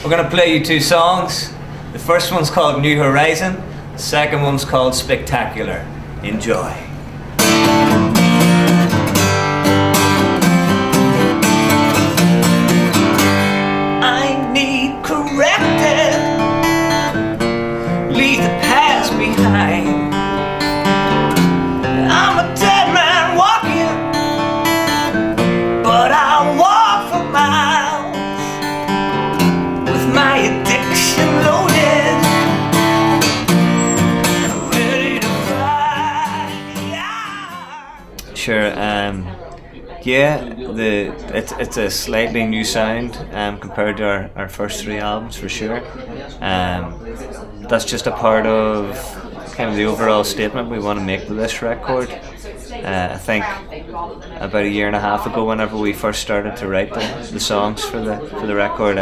We're going to play you two songs. The first one's called New Horizon, the second one's called Spectacular. Enjoy. I need corrected, leave the past behind. I'm a dead man walking, but I walk for miles with my addiction loaded, ready to fly. Sure, yeah, it's a slightly new sound compared to our first three albums for sure. That's just a part of kind of the overall statement we want to make with this record. I think about a year and a half ago, whenever we first started to write the songs for the record,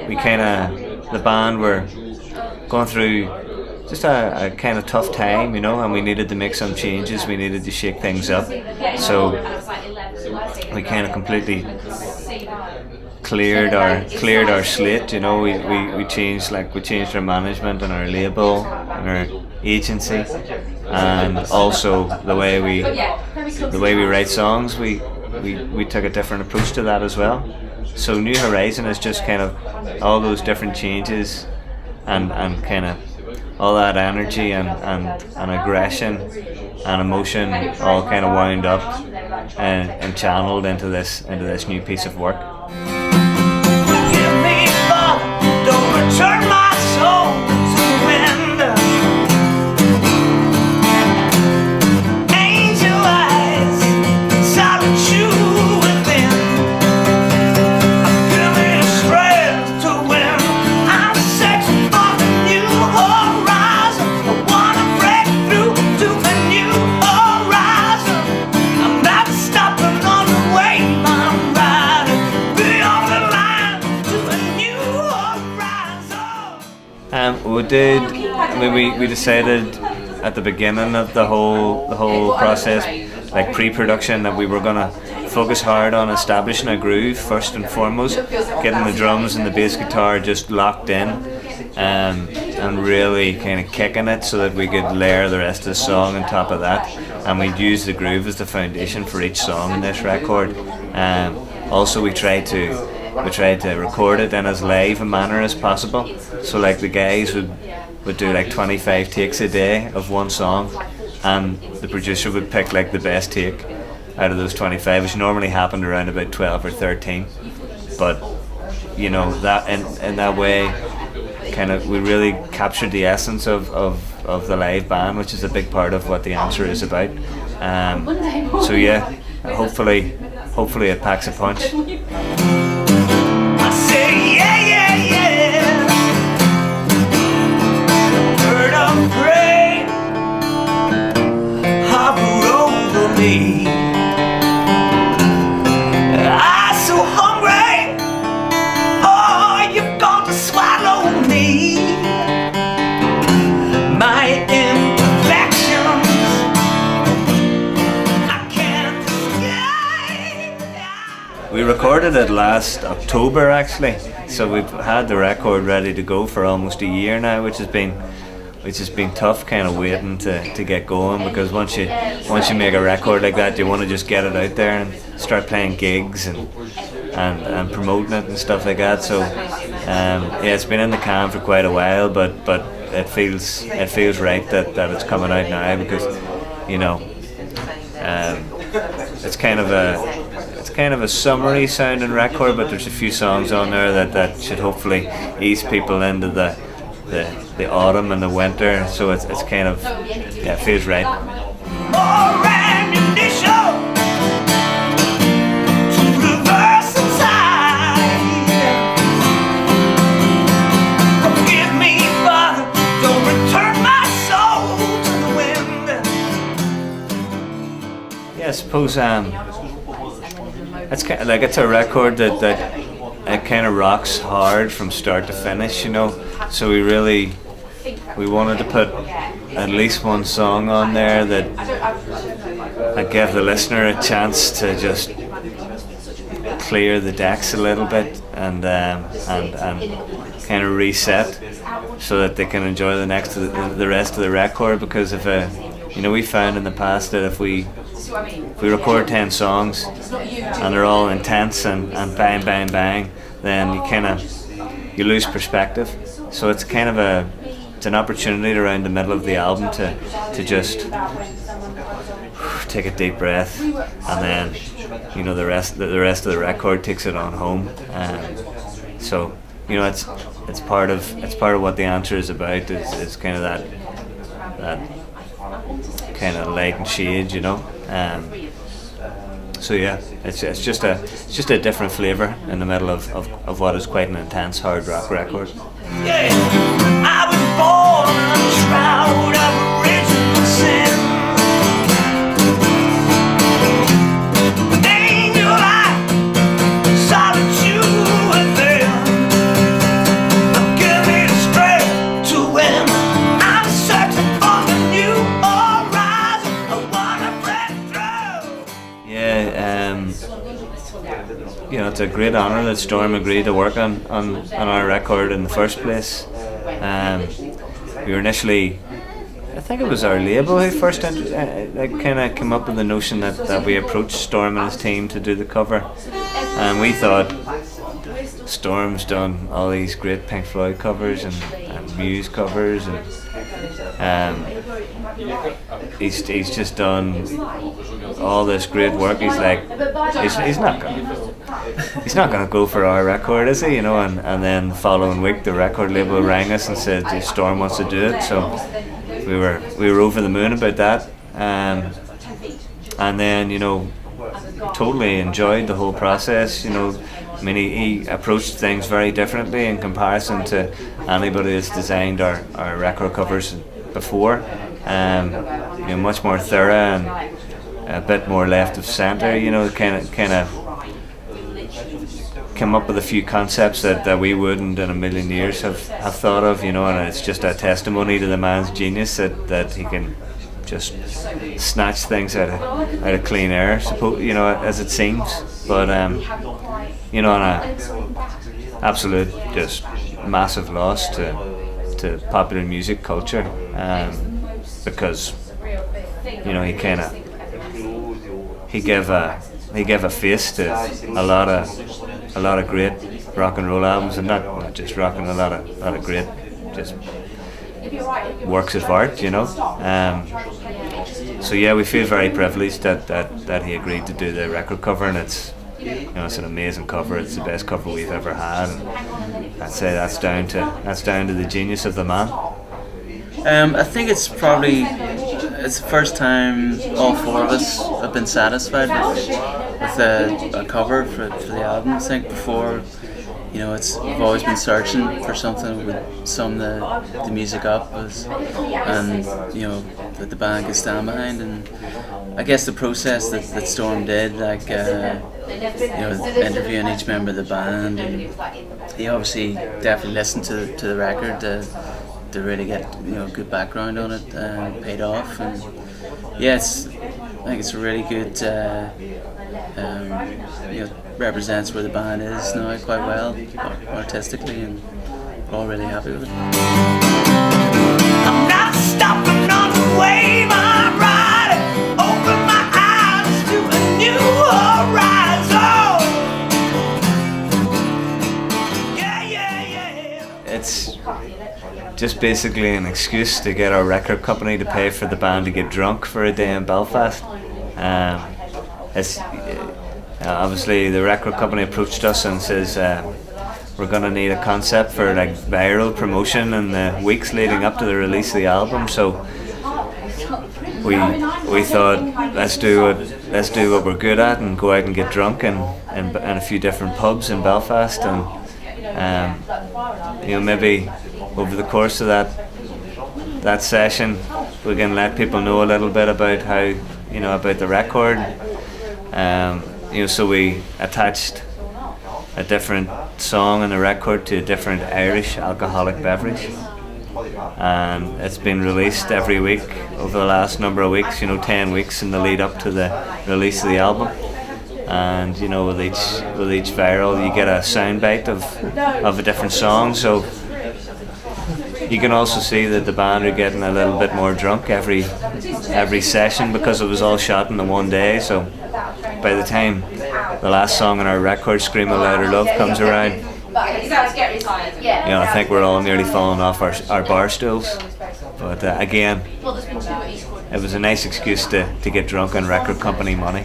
we the band were going through just a kind of tough time, and we needed to make some changes. We needed to shake things up, so we kind of completely cleared our slate. We changed our management and our label and our agency, and also the way we write songs. We took a different approach to that as well. So New Horizon is just kind of all those different changes and kind of all that energy and aggression and emotion all kind of wound up and channeled into this new piece of work. Give me, Father, don't return my soul to the wind. Angel eyes, solitude within. Give me the strength to win. I'm searching for the new horizon. I wanna break through to the new horizon. I'm not stopping on the wave I'm riding beyond the line to a new horizon. We decided at the beginning of the whole process, like pre-production, that we were gonna focus hard on establishing a groove first and foremost, getting the drums and the bass guitar just locked in, and really kind of kicking it so that we could layer the rest of the song on top of that. And we'd use the groove as the foundation for each song in this record. Also, we tried to record it in as live a manner as possible. So like the guys would do like 25 takes a day of one song, and the producer would pick like the best take out of those 25, which normally happened around about 12 or 13. But that in that way, kind of, we really captured the essence of the live band, which is a big part of what The Answer is about. So yeah, hopefully it packs a punch. I say yeah. Bird of prey hover over me. I'm so hungry. Oh, you're going to swallow me. My imperfections I can't escape. We recorded it last October actually, so we've had the record ready to go for almost a year now, which has been tough, kind of waiting to get going, because once you make a record like that, you want to just get it out there and start playing gigs and promoting it and stuff like that. So yeah, it's been in the can for quite a while, but it feels right that it's coming out now, because it's kind of a summery sounding record, but there's a few songs on there that should hopefully ease people into the autumn and the winter. So it's kind of, yeah, it feels right. More ammunition to reverse the tide. Forgive me, Father, don't return my soul to the wind. Yeah, I suppose it's kind of like, it's a record that it kind of rocks hard from start to finish, So we wanted to put at least one song on there that gave the listener a chance to just clear the decks a little bit and kind of reset so that they can enjoy the rest of the record. Because if we found in the past that if we record 10 songs and they're all intense and bang bang bang, then you lose perspective. So it's kind of it's an opportunity around the middle of the album to just take a deep breath, and then the rest of the record takes it on home. So it's part of what the answer is about. Is kind of that kind of light and shade, So yeah, it's just a different flavour in the middle of what is quite an intense hard rock record. Yeah, I was born in a shroud of original sin. An angel I solitude within. Give me the strength to win. I'm searching for the new horizon. I wanna break through. Yeah, it's a great honour that Storm agreed to work on our record in the first place. We were initially, I think it was our label who first kind of came up with the notion that we approached Storm and his team to do the cover, and we thought Storm's done all these great Pink Floyd covers and Muse covers, and he's just done all this great work. He's like, he's not gonna go for our record, is he? And then the following week the record label rang us and said Storm wants to do it. So we were over the moon about that, and then totally enjoyed the whole process. I mean, he approached things very differently in comparison to anybody that's designed our record covers before. Much more thorough and a bit more left of centre. Kind of come up with a few concepts that we wouldn't in a million years have thought of. And it's just a testimony to the man's genius that he can just snatch things out of clean air, as it seems. But on a absolute just massive loss to popular music culture, because he gave a face to a lot of great rock and roll albums, and not just rock, and a lot of great just works of art, So yeah, we feel very privileged that he agreed to do the record cover, and it's an amazing cover. It's the best cover we've ever had, and I'd say that's down to the genius of the man. I think it's the first time all four of us have been satisfied with a cover for the album. I think before, we've always been searching for something that would sum the music up and that the band could stand behind. And I guess the process that Storm did, like interviewing each member of the band, and he obviously definitely listened to the record to really get good background on it, paid off. And yeah, I think it's a really good represents where the band is now quite well artistically, and we're all really happy with it. I'm not stopping on the wave I'm riding. Open my eyes to a new horizon. Yeah. It's just basically an excuse to get our record company to pay for the band to get drunk for a day in Belfast. It's obviously the record company approached us and says we're gonna need a concept for like viral promotion in the weeks leading up to the release of the album. So we thought let's do what we're good at and go out and get drunk in a few different pubs in Belfast, and maybe over the course of that session we can let people know a little bit about how about the record. So we attached a different song on the record to a different Irish alcoholic beverage, and it's been released every week over the last number of weeks, 10 weeks in the lead up to the release of the album. and you know, with each viral, you get a soundbite of a different song. So you can also see that the band are getting a little bit more drunk every session, because it was all shot in the one day. So by the time the last song on our record, "Scream a Louder Love," comes around, you know, I think we're all nearly falling off our bar stools. But again, it was a nice excuse to get drunk on record company money.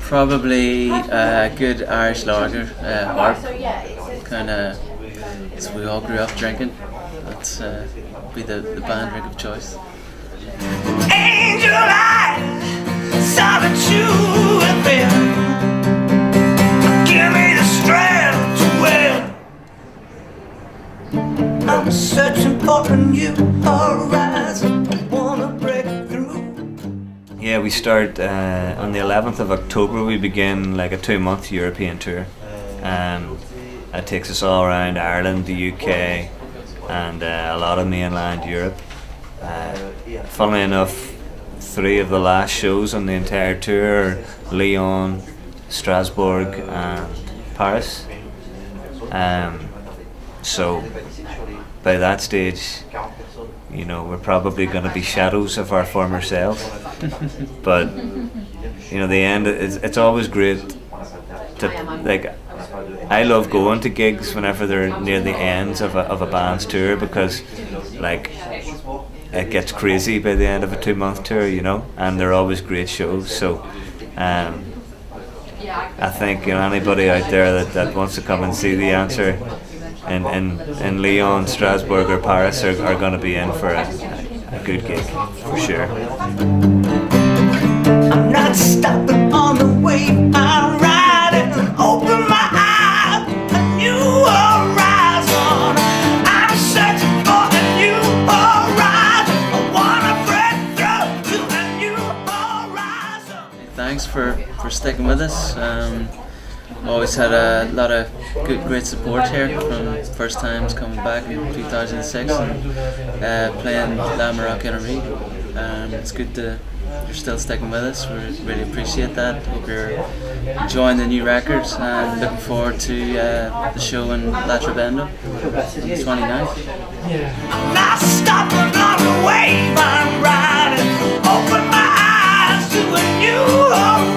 Probably a good Irish lager, harp. Kind of, so we all grew up drinking. That's be the band drink of choice. Angel eyes, solitude within. Give me the strength to win. I'm searching for a new horizon. I wanna break through. Yeah, we start on the 11th of October. We begin like a 2-month European tour. It takes us all around Ireland, the UK, and a lot of mainland Europe. Funnily enough, 3 of the last shows on the entire tour are Lyon, Strasbourg, and Paris. So by that stage, you know, we're probably going to be shadows of our former selves. But you know, the end, it's always great to, like, I love going to gigs whenever they're near the ends of a band's tour, because like it gets crazy by the end of a 2-month tour, you know, and they're always great shows. So I think, you know, anybody out there that wants to come and see The Answer in Lyon, Strasbourg or Paris are going to be in for a good gig for sure. I'm not stopping on the wave I'm riding. Open my eyes, a new horizon. I'm searching for a new horizon. I wanna break through to a new horizon. Thanks for sticking with us. Always had a lot of great support here from first times coming back in 2006 and playing La Rocknlive. It's good to you're still sticking with us. We really appreciate that. Hope you're enjoying the new records and looking forward to the show in La Trabendo on the 29th. I'm not stopping on the wave I'm riding. Open my eyes to a new horizon.